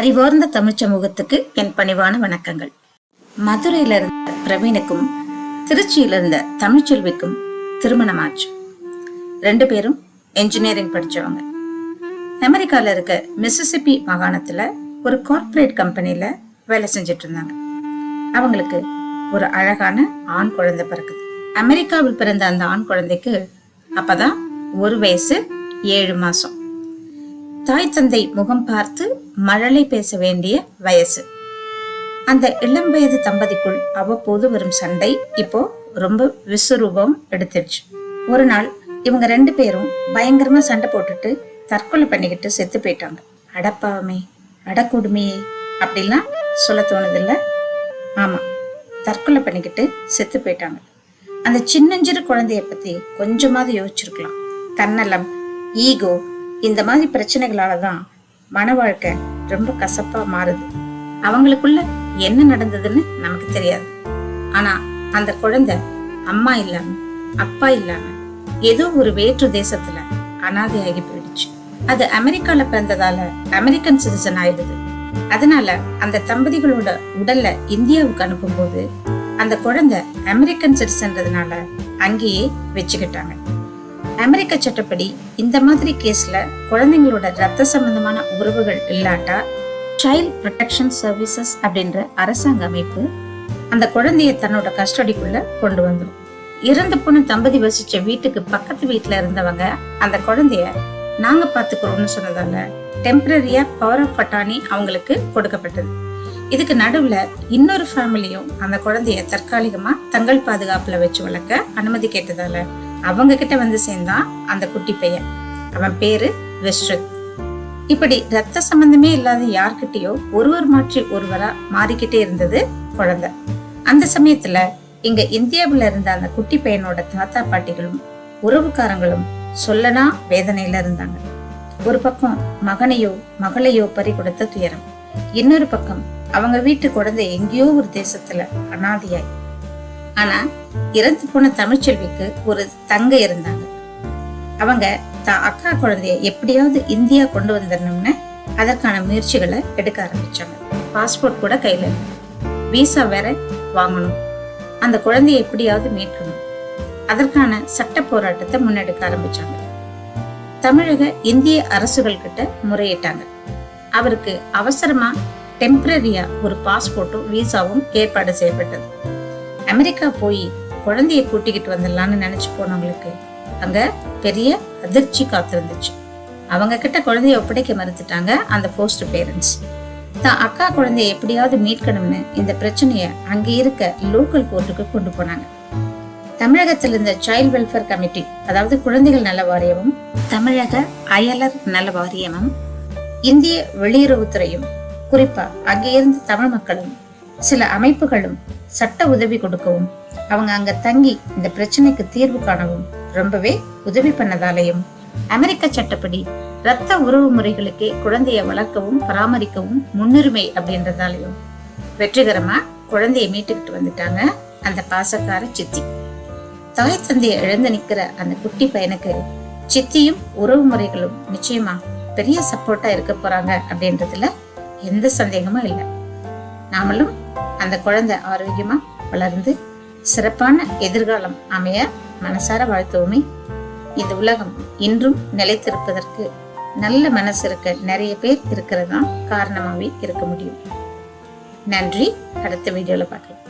அறிவார்ந்த தமிழ் சமூகத்துக்கு என் பணிவான வணக்கங்கள். மதுரையில இருந்த பிரவீனுக்கும் திருச்சியில இருந்த தமிழ்ச்செல்விக்கும் திருமணமாச்சு. 2 பேரும் என்ஜினியரிங் படிச்சவங்க. அமெரிக்கால இருக்க மிசிசிப்பி மாகாணத்துல ஒரு கார்ப்பரேட் கம்பெனில வேலை செஞ்சிட்டு இருந்தாங்க. அவங்களுக்கு ஒரு அழகான ஆண் குழந்தை பிறக்குது. அமெரிக்காவில் பிறந்த அந்த ஆண் குழந்தைக்கு அப்பதான் 1 வயசு 7 மாசம். தாய் தந்தை முகம் பார்த்து மழலை பேச வேண்டிய வயசு. அந்த இளம் வயது தம்பதிக்குள் அவ்வப்போது வரும் சண்டை இப்போ ரொம்ப விஸ்வரூபம் எடுத்துடுச்சு. ஒரு நாள் இவங்க 2 பேரும் பயங்கரமா சண்டை போட்டுட்டு தற்கொலை பண்ணிக்கிட்டு செத்து போயிட்டாங்க. அடப்பாவமே, அடக்கொடுமையே அப்படிலாம் சொல்ல தோணுதில்ல? ஆமா, தற்கொலை பண்ணிக்கிட்டு செத்து போயிட்டாங்க. அந்த சின்னஞ்சிறு குழந்தைய பத்தி கொஞ்சமாவது யோசிச்சிருக்கலாம். தன்னலம், ஈகோ, இந்த மாதிரி பிரச்சனைகளாலதான் மன வாழ்க்கை ரொம்ப கசப்பா மாறுது. அவங்களுக்குள்ள என்ன நடந்ததுன்னு நமக்கு தெரியாது. ஆனா அந்த குழந்தை அம்மா இல்லாம அப்பா இல்லாம ஏதோ ஒரு வேற்று தேசத்துல அனாதையாகி போயிடுச்சு. அது அமெரிக்கால பிறந்ததால அமெரிக்கன் சிட்டிசன் ஆயிடுது. அதனால அந்த தம்பதிகளோட உடல்ல இந்தியாவுக்கு அனுப்பும் போது அந்த குழந்தை அமெரிக்கன் சிட்டிசன்றதுனால அங்கேயே வச்சுக்கிட்டாங்க. அமெரிக்க சட்டப்படி இந்த மாதிரி கேஸ்ல குழந்தைங்களோட ரத்த சம்பந்தமான உறவுகள் இல்லாட்டா சைல்ட் ப்ரொடெக்ஷன் சர்வீசஸ் அப்படின்ற அரசாங்க அமைப்பு அந்த குழந்தைய தன்னோட கஸ்டடிக்குள்ள கொண்டு வந்துடும். இறந்து போன தம்பதி வசிச்ச வீட்டுக்கு பக்கத்து வீட்டுல இருந்தவங்க அந்த குழந்தைய நாங்க பாத்துக்கிறோம்னு சொன்னதால டெம்பரரியா பவர் ஆஃப் அட்டார்னி அவங்களுக்கு கொடுக்கப்பட்டது. இதுக்கு நடுவுல இன்னொரு ஃபேமிலியும் அந்த குழந்தைய தற்காலிகமா தங்கள் பாதுகாப்புல வச்சு வளர்க்க அனுமதி கேட்டதால அவங்க கிட்ட வந்து சேர்ந்தான் அந்த குட்டி பையன். அவன் பேரு விஸ்ருத். இப்படி ரத்த சம்பந்தமே இல்லாத யார்கிட்டயோ ஒருவர் மாற்றி ஒருவரா மாறிக்கிட்டே இருந்தது குழந்தை. அந்த சமயத்துல இங்க இந்தியாவில இருந்த அந்த குட்டி பையனோட தாத்தா பாட்டிகளும் உறவுக்காரங்களும் சொல்லனா வேதனையில இருந்தாங்க. ஒரு பக்கம் மகனையோ மகளையோ பறி கொடுத்த துயரம், இன்னொரு பக்கம் அவங்க வீட்டு குழந்தை எங்கேயோ ஒரு தேசத்துல அனாதையாய். ஆனா இறந்து போன தமிழ்ச்செல்விக்கு ஒரு தங்கை இருந்தாங்க. அவங்க தான் அக்கா குழந்தைய எப்படியாவது இந்தியா கொண்டு வந்துடணும்னு அதற்கான முயற்சிகளை எடுக்க ஆரம்பிச்சாங்க. பாஸ்போர்ட் கூட கையில இல்லை, விசா வேற வாங்கணும், அந்த குழந்தைய எப்படியாவது மீட்கணும். அதற்கான சட்ட போராட்டத்தை முன்னெடுக்க ஆரம்பிச்சாங்க. தமிழக இந்திய அரசுகள் கிட்ட முறையிட்டாங்க. அவருக்கு அவசரமா டெம்பரரியா ஒரு பாஸ்போர்ட்டும் விசாவும் ஏற்பாடு செய்யப்பட்டது. அமெரிக்கா போய் குழந்தைய கூட்டிக்கிட்டு வந்துடலான்னு நினைச்சு போனவங்களுக்கு அங்க பெரிய அதிர்ச்சி காத்திருந்துச்சு. அவங்க கிட்ட குழந்தைய ஒப்படைக்க மறுத்துட்டாங்க அந்த போஸ்ட் பேரண்ட்ஸ். தான் அக்கா குழந்தைய எப்படியாவது மீட்கணும்னு இந்த பிரச்சனைய அங்க இருக்க லோக்கல் கோர்ட்டுக்கு கொண்டு போனாங்க. தமிழகத்தில் இருந்த சைல்ட் வெல்ஃபேர் கமிட்டி, அதாவது குழந்தைகள் நல வாரியமும் தமிழக அயலர் நல வாரியமும் இந்திய வெளியுறவுத்துறையும் குறிப்பா அங்கே இருந்த தமிழ் மக்களும் சில அமைப்புகளும் சட்ட உதவி கொடுக்கவும் அவங்க அங்க தங்கி இந்த பிரச்சனைக்கு தீர்வு காணவும் ரொம்பவே உதவி பண்ணதாலையும் அமெரிக்க சட்டப்படி ரத்த உறவு முறைகளுக்கே குழந்தைய வளர்க்கவும் பராமரிக்கவும் முன்னுரிமை அப்படின்றதாலையும் வெற்றிகரமா குழந்தைய மீட்டுக்கிட்டு வந்துட்டாங்க அந்த பாசக்கார சித்தி. தாய் தந்தைய இழந்து நிக்கிற அந்த குட்டி பையனுக்கு சித்தியும் உறவு முறைகளும் நிச்சயமா பெரிய சப்போர்ட்டா இருக்க போறாங்க அப்படின்றதுல எந்த சந்தேகமும் இல்லை. நாமளும் அந்த குழந்தை ஆரோக்கியமா வளர்ந்து சிறப்பான எதிர்காலம் அமைய மனசார வாழ்த்துவோமே. இந்த உலகம் இன்றும் நிலைத்திருப்பதற்கு நல்ல மனசு இருக்க நிறைய பேர் இருக்கிறதா காரணமாவே இருக்க முடியும். நன்றி. அடுத்த வீடியோல பார்க்கலாம்.